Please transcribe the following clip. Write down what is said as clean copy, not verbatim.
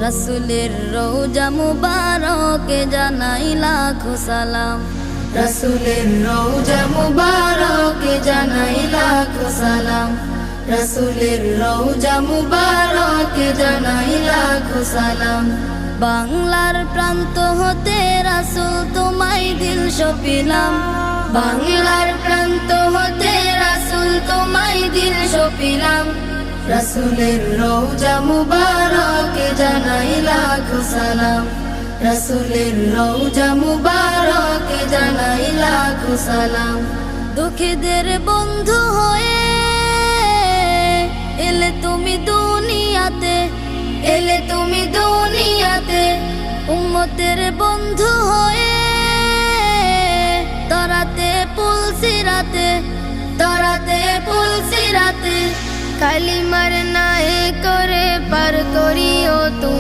রাসূলের রওজা মুবারকে জানাই লাখো সালাম। রাসূলের রওজা মুবারকে জানাই লাখো সালাম। রাসূলের রওজা মুবারকে জানাই লাখো সালাম। বাংলার প্রান্ত হতে রাসূল তোমায় দিল সপিলাম। বাংলার প্রান্ত হতে রাসূল তোমায় দিল সপিলাম। রাসূলের রওজা মুবারকে জানাই লাখো সালাম। রাসূলের রওজা মুবারকে জানাই লাখো সালাম। দুঃখীদের বন্ধু হয়ে এলে তুমি দুনিয়াতে, এলে তুমি দুনিয়াতে। উম্মতের বন্ধু হয়ে তরাতে পুলসিরাতে, তরাতে পুলসিরাতে। কালিমার নায়ে করে পার করিও তুমি।